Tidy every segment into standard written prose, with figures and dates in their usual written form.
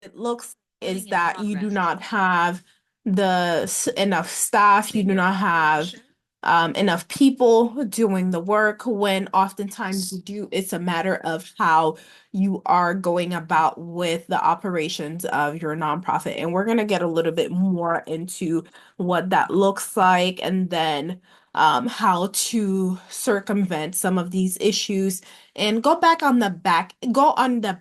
it looks is that you do not have enough staff, you do not have enough people doing the work when oftentimes you do, it's a matter of how you are going about with the operations of your nonprofit. And we're going to get a little bit more into what that looks like and then how to circumvent some of these issues and go on the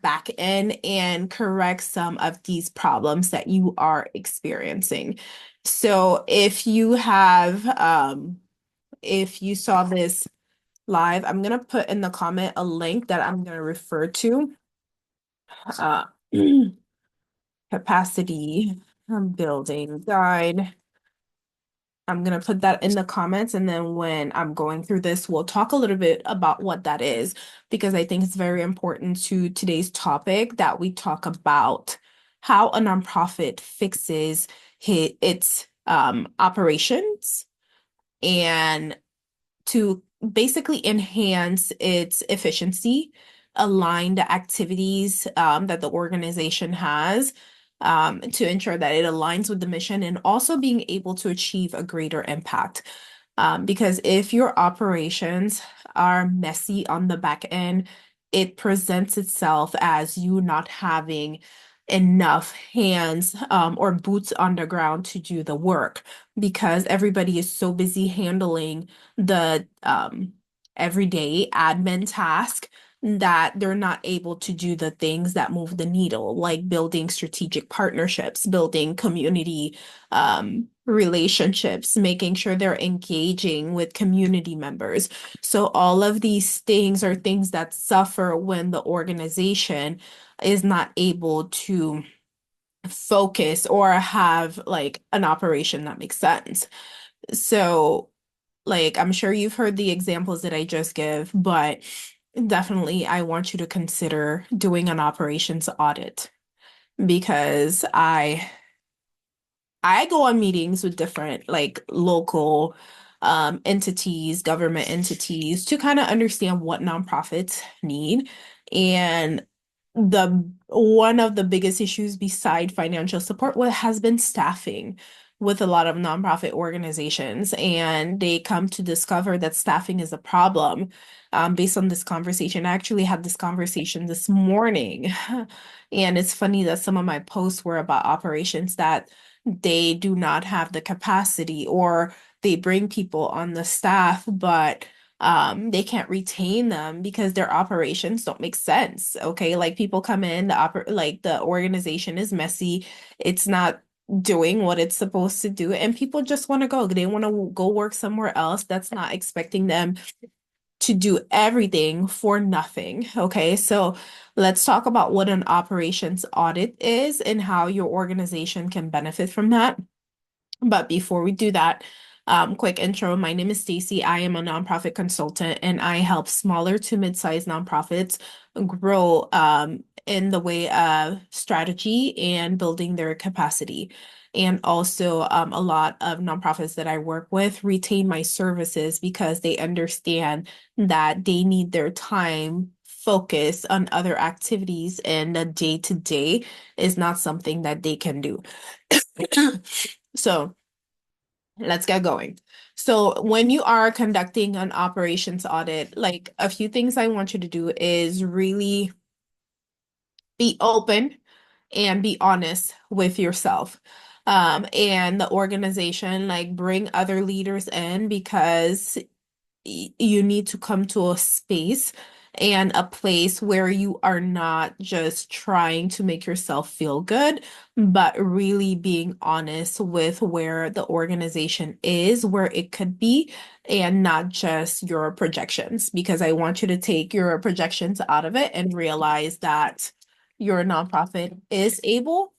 back end and correct some of these problems that you are experiencing. So if you saw this live, I'm gonna put in the comment a link that I'm gonna refer to. Uh, capacity building guide. I'm going to put that in the comments, and then when I'm going through this, we'll talk a little bit about what that is, because I think it's very important to today's topic that we talk about how a nonprofit fixes its operations and to basically enhance its efficiency, align the activities that the organization has to ensure that it aligns with the mission and also being able to achieve a greater impact. Because if your operations are messy on the back end, it presents itself as you not having enough hands or boots on the ground to do the work because everybody is so busy handling the everyday admin task that they're not able to do the things that move the needle, like building strategic partnerships, building community relationships, making sure they're engaging with community members. So all of these things are things that suffer when the organization is not able to focus or have like an operation that makes sense. So, like, I'm sure you've heard the examples that I just give, but definitely I want you to consider doing an operations audit because I go on meetings with different like local entities, government entities to kind of understand what nonprofits need. And the one of the biggest issues beside financial support what has been staffing with a lot of nonprofit organizations. And they come to discover that staffing is a problem. Based on this conversation, I actually had this conversation this morning. And it's funny that some of my posts were about operations that they do not have the capacity or they bring people on the staff, but they can't retain them because their operations don't make sense. Okay, like people come in, like the organization is messy, it's not doing what it's supposed to do, and people just want to go. They want to go work somewhere else that's not expecting them to do everything for nothing. Okay, so let's talk about what an operations audit is and how your organization can benefit from that. But before we do that, quick intro. My name is Stacy. I am a nonprofit consultant and I help smaller to mid-sized nonprofits grow in the way of strategy and building their capacity. And also, a lot of nonprofits that I work with retain my services because they understand that they need their time focus on other activities and the day to day is not something that they can do. So, let's get going. So when you are conducting an operations audit, like a few things I want you to do is really be open and be honest with yourself. And the organization, like bring other leaders in because you need to come to a space and a place where you are not just trying to make yourself feel good, but really being honest with where the organization is, where it could be, and not just your projections. Because I want you to take your projections out of it and realize that your nonprofit is able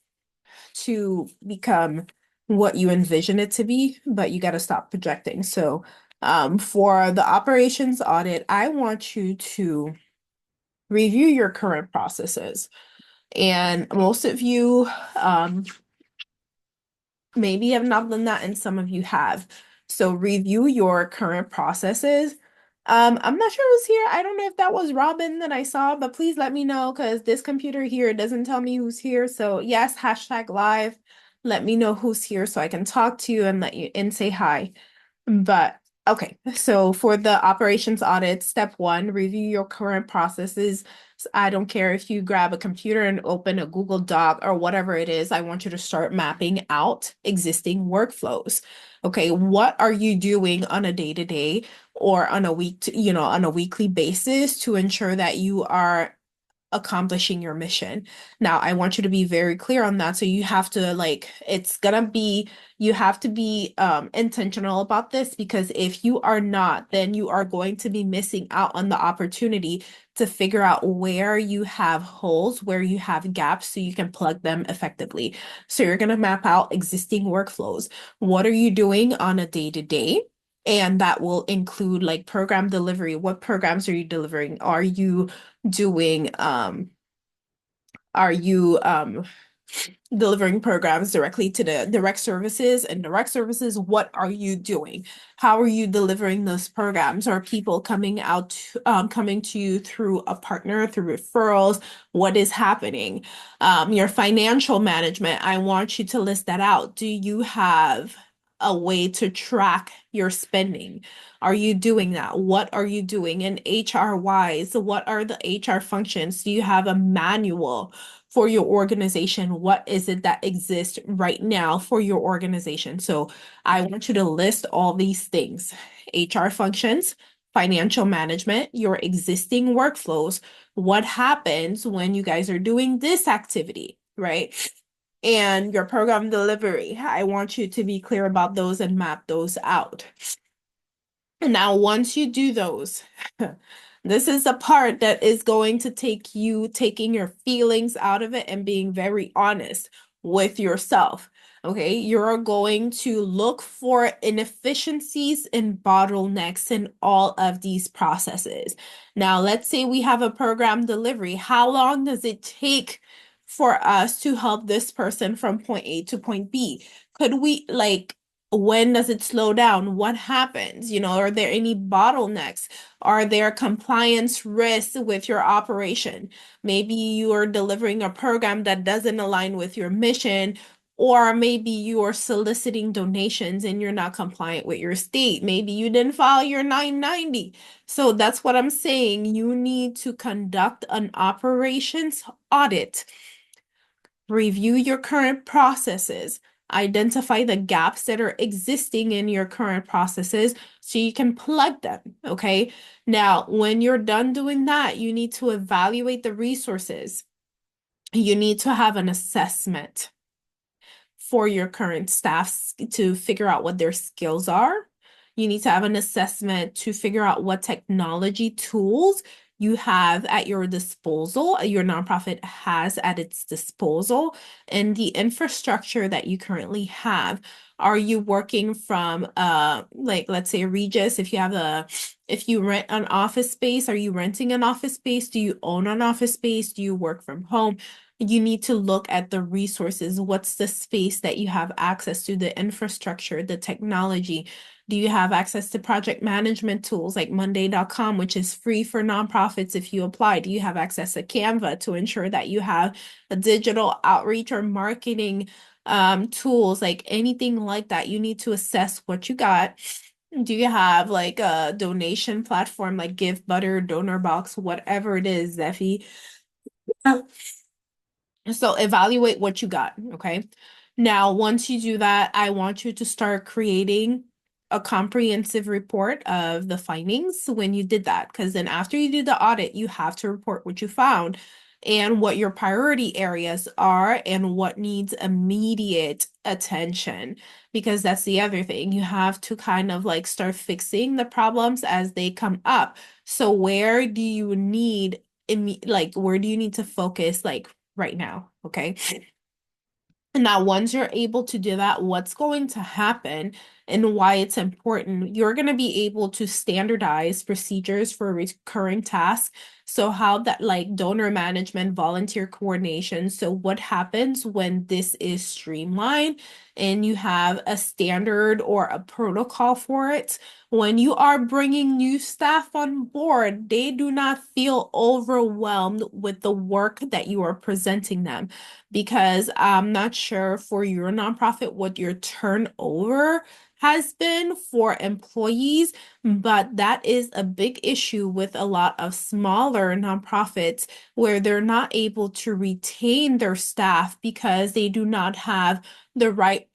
to become what you envision it to be, but you got to stop projecting. So, for the operations audit, I want you to review your current processes. And most of you, maybe have not done that, and some of you have. So, review your current processes. I'm not sure who's here. I don't know if that was Robin that I saw, but please let me know because this computer here doesn't tell me who's here. So yes, hashtag live. Let me know who's here so I can talk to you and let you and say hi. But okay, so for the operations audit, step one, review your current processes. I don't care if you grab a computer and open a Google Doc or whatever it is. I want you to start mapping out existing workflows. Okay, what are you doing on a day-to-day or on a on a weekly basis to ensure that you are accomplishing your mission. Now, I want you to be very clear on that. So you have to like, it's gonna be, you have to be intentional about this because if you are not, then you are going to be missing out on the opportunity to figure out where you have holes, where you have gaps so you can plug them effectively. So you're gonna map out existing workflows. What are you doing on a day-to-day? And that will include like program delivery. What programs are you delivering? Doing are you delivering programs directly to the direct services and direct services? What are you doing? How are you delivering those programs? Are people coming to you through a partner, through referrals? What is happening? Your financial management, I want you to list that out. Do you have a way to track your spending? Are you doing that? What are you doing? And HR wise, what are the HR functions? Do you have a manual for your organization? What is it that exists right now for your organization? So I want you to list all these things: HR functions, financial management, your existing workflows. What happens when you guys are doing this activity, right? And your program delivery. I want you to be clear about those and map those out. And now, once you do those, this is the part that is going to take you taking your feelings out of it and being very honest with yourself. Okay, you're going to look for inefficiencies and bottlenecks in all of these processes. Now, let's say we have a program delivery. How long does it take for us to help this person from point A to point B? Could we like when does it slow down? What happens? Are there any bottlenecks? Are there compliance risks with your operation? Maybe you are delivering a program that doesn't align with your mission, or maybe you are soliciting donations and you're not compliant with your state. Maybe you didn't file your 990. So that's what I'm saying. You need to conduct an operations audit, review your current processes, identify the gaps that are existing in your current processes so you can plug them. Okay. Now, when you're done doing that, you need to evaluate the resources. You need to have an assessment for your current staff to figure out what their skills are. You need to have an assessment to figure out what technology tools you have at your disposal, your nonprofit has at its disposal, and the infrastructure that you currently have. Are you working from like let's say Regis, if you rent an office space, are you renting an office space? Do you own an office space? Do you work from home? You need to look at the resources. What's the space that you have access to, the infrastructure, the technology? Do you have access to project management tools like Monday.com, which is free for nonprofits if you apply? Do you have access to Canva to ensure that you have a digital outreach or marketing tools, like anything like that? You need to assess what you got. Do you have like a donation platform like GiveButter, DonorBox, whatever it is, Zeffy? So evaluate what you got, okay? Now, once you do that, I want you to start creating a comprehensive report of the findings when you did that, because then after you do the audit, you have to report what you found and what your priority areas are and what needs immediate attention, because that's the other thing. You have to kind of like start fixing the problems as they come up. So where do you need to focus like right now? Okay. And now, once you're able to do that, what's going to happen and why it's important, you're going to be able to standardize procedures for recurring tasks So how that like donor management, volunteer coordination. So what happens when this is streamlined and you have a standard or a protocol for it? When you are bringing new staff on board, they do not feel overwhelmed with the work that you are presenting them. Because I'm not sure for your nonprofit what your turnover has been for employees, but that is a big issue with a lot of smaller nonprofits where they're not able to retain their staff because they do not have the right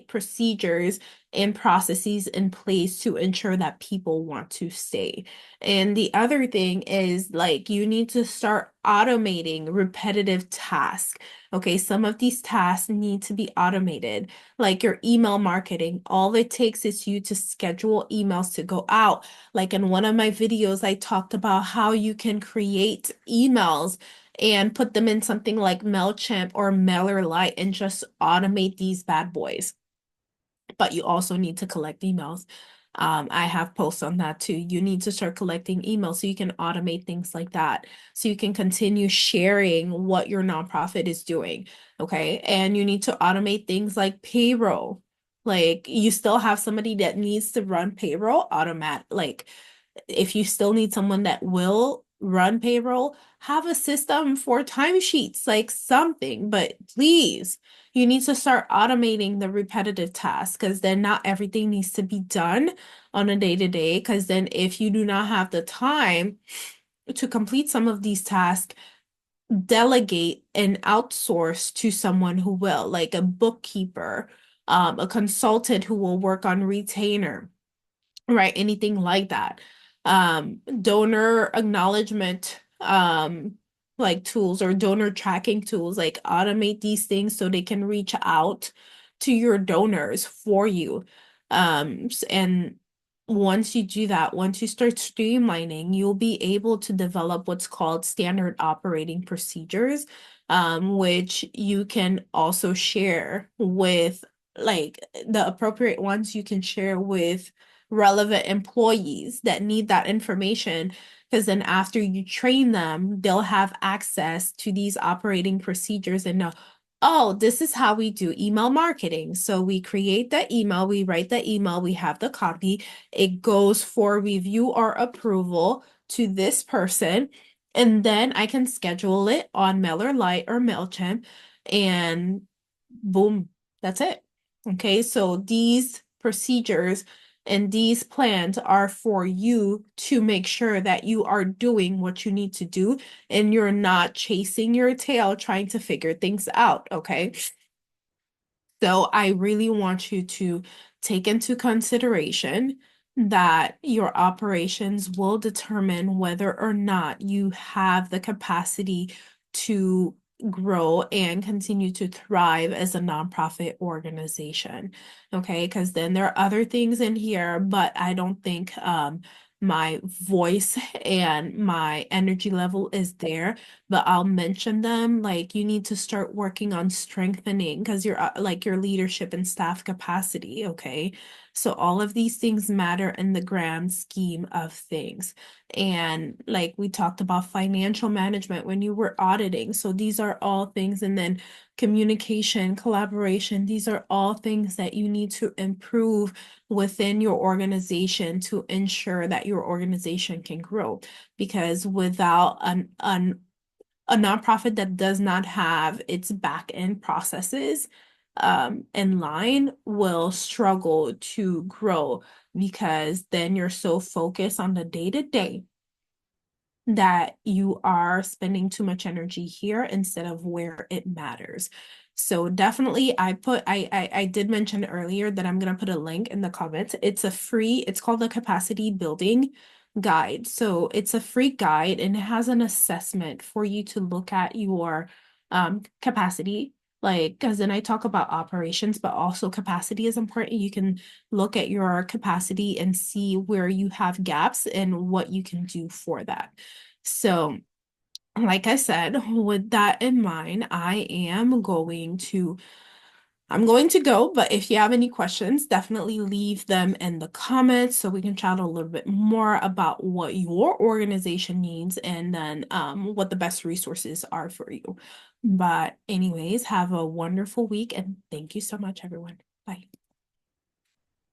procedures and processes in place to ensure that people want to stay. And the other thing is like you need to start automating repetitive tasks. Okay, some of these tasks need to be automated, like your email marketing. All it takes is you to schedule emails to go out. Like in one of my videos, I talked about how you can create emails and put them in something like MailChimp or MailerLite and just automate these bad boys. But you also need to collect emails. I have posts on that too. You need to start collecting emails so you can automate things like that. So you can continue sharing what your nonprofit is doing. Okay. And you need to automate things like payroll. Like you still have somebody that needs to run payroll like if you still need someone that will run payroll, have a system for timesheets, like something. But please, you need to start automating the repetitive tasks because then not everything needs to be done on a day to day. Because then, if you do not have the time to complete some of these tasks, delegate and outsource to someone who will, like a bookkeeper, a consultant who will work on retainer, right? Anything like that. Donor acknowledgement, like tools or donor tracking tools, like automate these things so they can reach out to your donors for you. And once you do that, once you start streamlining, you'll be able to develop what's called standard operating procedures, which you can also share with like the appropriate ones you can share with relevant employees that need that information. Because then after you train them, they'll have access to these operating procedures and know, oh, this is how we do email marketing. So we create the email, we write the email, we have the copy, it goes for review or approval to this person. And then I can schedule it on MailerLite or MailChimp, and boom, that's it. Okay, so these procedures and these plans are for you to make sure that you are doing what you need to do and you're not chasing your tail trying to figure things out. Okay. So I really want you to take into consideration that your operations will determine whether or not you have the capacity to grow and continue to thrive as a nonprofit organization. Okay, because then there are other things in here, but I don't think my voice and my energy level is there, but I'll mention them. Like you need to start working on strengthening because you're like your leadership and staff capacity. Okay. So all of these things matter in the grand scheme of things. And like we talked about financial management when you were auditing. So these are all things. And then communication, collaboration, these are all things that you need to improve within your organization to ensure that your organization can grow. Because without a nonprofit that does not have its back end processes in line will struggle to grow because then you're so focused on the day to day that you are spending too much energy here instead of where it matters. So definitely I did mention earlier that I'm gonna put a link in the comments. It's called the Capacity Building Guide. So it's a free guide and it has an assessment for you to look at your capacity. Like, because then I talk about operations, but also capacity is important. You can look at your capacity and see where you have gaps and what you can do for that. So, like I said, with that in mind, I am going to I'm going to go, but if you have any questions, definitely leave them in the comments so we can chat a little bit more about what your organization needs and then what the best resources are for you. But anyways, have a wonderful week and thank you so much, everyone. Bye.